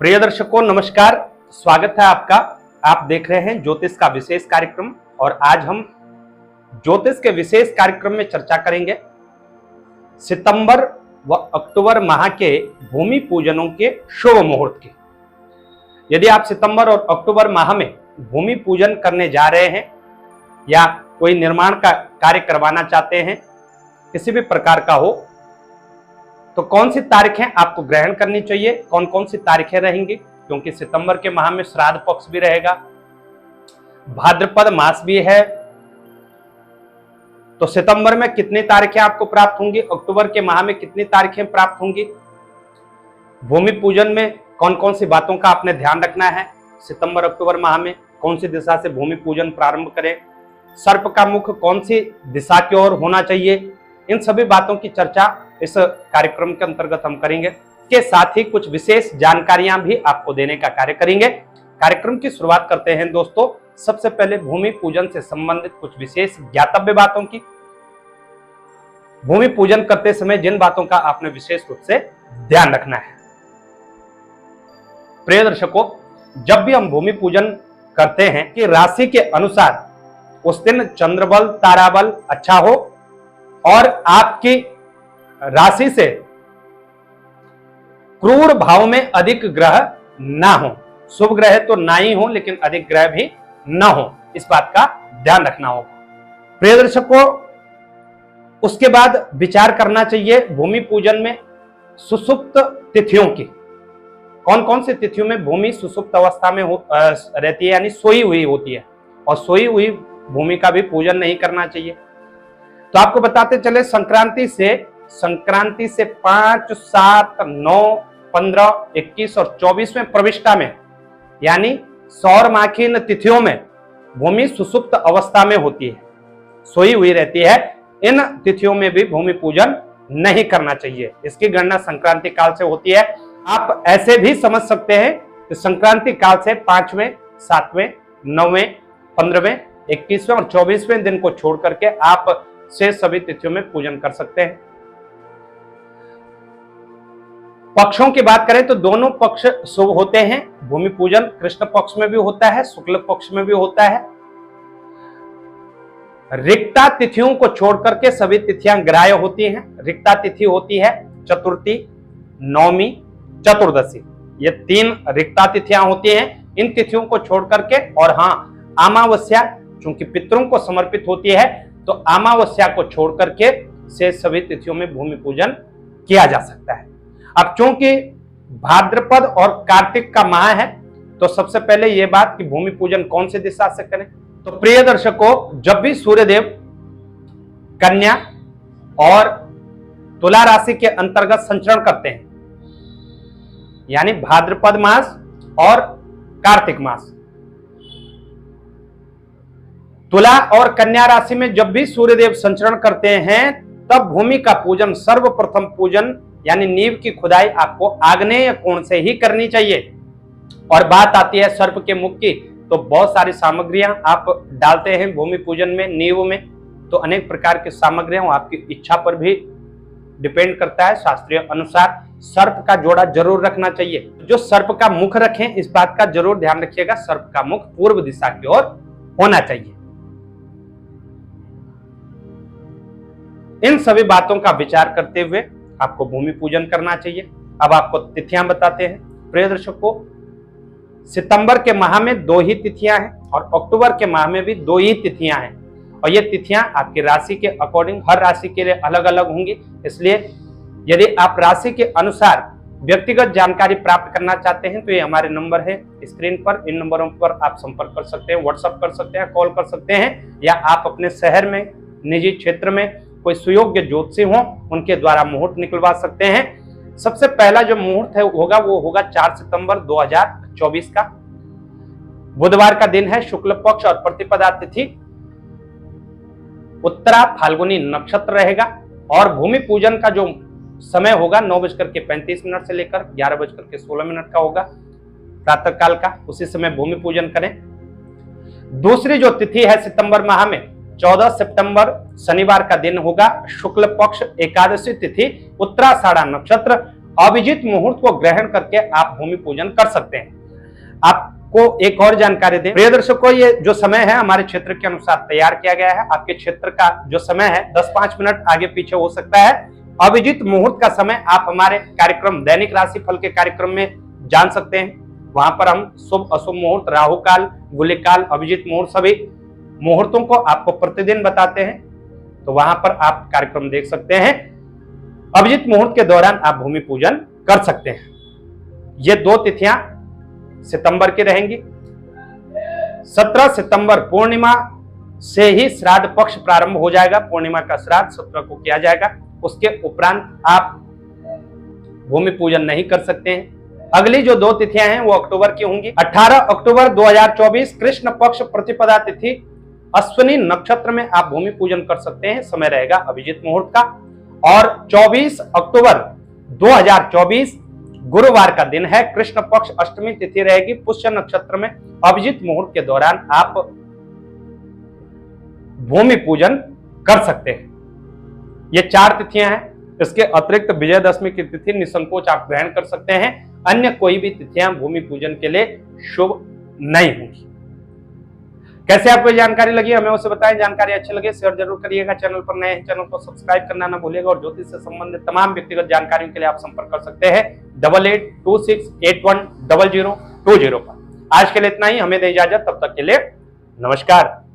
प्रिय दर्शकों नमस्कार, स्वागत है आपका। आप देख रहे हैं ज्योतिष का विशेष कार्यक्रम और आज हम ज्योतिष के विशेष कार्यक्रम में चर्चा करेंगे सितंबर व अक्टूबर माह के भूमि पूजनों के शुभ मुहूर्त की। यदि आप सितंबर और अक्टूबर माह में भूमि पूजन करने जा रहे हैं या कोई निर्माण का कार्य करवाना चाहते हैं, किसी भी प्रकार का हो, तो कौन सी तारीखें आपको ग्रहण करनी चाहिए, कौन कौन सी तारीखें रहेंगी, क्योंकि सितंबर के माह में श्राद्ध पक्ष भी रहेगा, भाद्रपद मास भी है। तो सितंबर में कितनी तारीखें आपको प्राप्त होंगी, अक्टूबर के माह में कितनी तारीखें प्राप्त होंगी, भूमि पूजन में कौन कौन सी बातों का आपने ध्यान रखना है, सितंबर अक्टूबर माह में कौन सी दिशा से भूमि पूजन प्रारंभ करें, सर्प का मुख कौन सी दिशा की ओर होना चाहिए, इन सभी बातों की चर्चा इस कार्यक्रम के अंतर्गत हम करेंगे। के साथ ही कुछ विशेष जानकारियां भी आपको देने का कार्य करेंगे। कार्यक्रम की शुरुआत करते हैं दोस्तों, सबसे पहले भूमि पूजन से संबंधित कुछ विशेष ज्ञातव्य बातों की। भूमि पूजन करते समय जिन बातों का आपने विशेष रूप से ध्यान रखना है। प्रिय दर्शकों, जब भी हम भूमि पूजन करते हैं कि राशि के अनुसार उस दिन चंद्रबल ताराबल अच्छा हो और आपकी राशि से क्रूर भाव में अधिक ग्रह ना हो। शुभ ग्रह तो ना ही हो, लेकिन अधिक ग्रह भी ना हो, इस बात का ध्यान रखना होगा। प्रिय दर्शकों, उसके बाद विचार करना चाहिए भूमि पूजन में सुसुप्त तिथियों की। कौन कौन सी तिथियों में भूमि सुसुप्त अवस्था में रहती है, यानी सोई हुई होती है, और सोई हुई भूमि का भी पूजन नहीं करना चाहिए। तो आपको बताते चले, संक्रांति से 5, 7, 9, 15, 21 और 24वें प्रविष्टा में, यानी सौरमाखीन तिथियों में भूमि सुसुप्त अवस्था में होती है, सोई हुई रहती है। इन तिथियों में भी भूमि पूजन नहीं करना चाहिए। इसकी गणना संक्रांति काल से होती है। आप ऐसे भी समझ सकते हैं कि संक्रांति काल से 5वें, 7वें, 9वें, 15वें, 21वें और 24वें दिन को छोड़ करके आप से सभी तिथियों में पूजन कर सकते हैं। पक्षों की बात करें तो दोनों पक्ष शुभ होते हैं। भूमि पूजन कृष्ण पक्ष में भी होता है, शुक्ल पक्ष में भी होता है। रिक्ता तिथियों को छोड़ करके सभी तिथियां ग्राह्य होती हैं। रिक्ता तिथि होती है चतुर्थी, नवमी, चतुर्दशी, ये 3 रिक्ता तिथियां होती हैं। इन तिथियों को छोड़ करके, और हाँ, अमावस्या चूंकि पितरों को समर्पित होती है, तो अमावस्या को छोड़ करके से सभी तिथियों में भूमि पूजन किया जा सकता है। अब चूंकि भाद्रपद और कार्तिक का माह है, तो सबसे पहले यह बात कि भूमि पूजन कौन सी दिशा से करें। तो प्रिय दर्शकों, जब भी सूर्यदेव कन्या और तुला राशि के अंतर्गत संचरण करते हैं, यानी भाद्रपद मास और कार्तिक मास, तुला और कन्या राशि में जब भी सूर्यदेव संचरण करते हैं, तब भूमि का पूजन, सर्वप्रथम पूजन यानी नींव की खुदाई आपको आग्नेय कोण से ही करनी चाहिए। और बात आती है सर्प के मुख की, तो बहुत सारी सामग्रियां आप डालते हैं भूमि पूजन में, नींव में, तो अनेक प्रकार की सामग्रियां आपकी इच्छा पर भी डिपेंड करता है। शास्त्रीय अनुसार सर्प का जोड़ा जरूर रखना चाहिए। जो सर्प का मुख रखें, इस बात का जरूर ध्यान रखिएगा, सर्प का मुख पूर्व दिशा की ओर होना चाहिए। इन सभी बातों का विचार करते हुए आपको भूमि पूजन करना चाहिए। अब आपको तिथियां बताते हैं। प्रिय दर्शकों, सितंबर के माह में 2 ही तिथियां हैं और अक्टूबर के माह में भी 2 ही तिथियां हैं, और ये तिथियां आपकी राशि के अकॉर्डिंग हर राशि के लिए अलग अलग होंगी। इसलिए यदि आप राशि के अनुसार व्यक्तिगत जानकारी प्राप्त करना चाहते हैं, तो ये हमारे नंबर है स्क्रीन पर। इन नंबरों पर आप संपर्क कर सकते हैं, व्हाट्सएप कर सकते हैं, कॉल कर सकते हैं, या आप अपने शहर में, निजी क्षेत्र में कोई सुयोग्य ज्योतिषी हो, उनके द्वारा मुहूर्त निकलवा सकते हैं। सबसे पहला जो मुहूर्त है होगा, वो होगा 4 सितंबर 2024 का, बुधवार का दिन है, शुक्ल पक्ष और प्रतिपदा तिथि, उत्तरा फाल्गुनी नक्षत्र रहेगा। और भूमि पूजन का जो समय होगा 9:35 से लेकर 11:16 का होगा, प्रातः काल का। उसी समय भूमि पूजन करें। दूसरी जो तिथि है सितंबर माह में, 14 सितंबर शनिवार का दिन होगा, शुक्ल पक्ष एकादशी तिथि, उत्तराषाढ़ा नक्षत्र अभिजीत मुहूर्त को ग्रहण करके आप भूमि पूजन कर सकते हैं। आपको एक और जानकारी दें प्रिय दर्शकों, ये जो समय है हमारे क्षेत्र के अनुसार तैयार किया गया है। आपके क्षेत्र का जो समय है 10-5 मिनट आगे पीछे हो सकता है। अभिजीत मुहूर्त का समय आप हमारे कार्यक्रम दैनिक राशि फल के कार्यक्रम में जान सकते हैं। वहां पर हम शुभ अशुभ मुहूर्त, राहु काल, गुलिक काल, अभिजीत मुहूर्त सभी मुहूर्तों को आपको प्रतिदिन बताते हैं, तो वहां पर आप कार्यक्रम देख सकते हैं। अभिजीत मुहूर्त के दौरान आप भूमि पूजन कर सकते हैं। ये 2 तिथियां सितंबर की रहेंगी। 17 सितंबर पूर्णिमा से ही श्राद्ध पक्ष प्रारंभ हो जाएगा। पूर्णिमा का श्राद्ध 17 को किया जाएगा। उसके उपरांत आप भूमि पूजन नहीं कर सकते हैं। अगली जो 2 तिथियां हैं वो अक्टूबर की होंगी। 18 अक्टूबर 2024 कृष्ण पक्ष प्रतिपदा तिथि अश्विनी नक्षत्र में आप भूमि पूजन कर सकते हैं। समय रहेगा अभिजीत मुहूर्त का। और 24 अक्टूबर 2024 गुरुवार का दिन है। कृष्ण पक्ष अष्टमी तिथि रहेगी। पुष्य नक्षत्र में अभिजीत मुहूर्त के दौरान आप भूमि पूजन कर सकते हैं। ये 4 तिथियां हैं। इसके अतिरिक्त विजयदशमी की तिथि निसंकोच आप ग्रहण कर सकते हैं। अन्य कोई भी तिथियां भूमि पूजन के लिए शुभ नहीं होंगी। कैसे आपको जानकारी लगी हमें उसे बताएं। जानकारी अच्छी लगे शेयर जरूर करिएगा। चैनल पर नए हैं चैनल को सब्सक्राइब करना ना भूलिएगा। और ज्योतिष से संबंधित तमाम व्यक्तिगत जानकारियों के लिए आप संपर्क कर सकते हैं 8826810020 पर। आज के लिए इतना ही। हमें दें इजाजत। तब तक के लिए नमस्कार।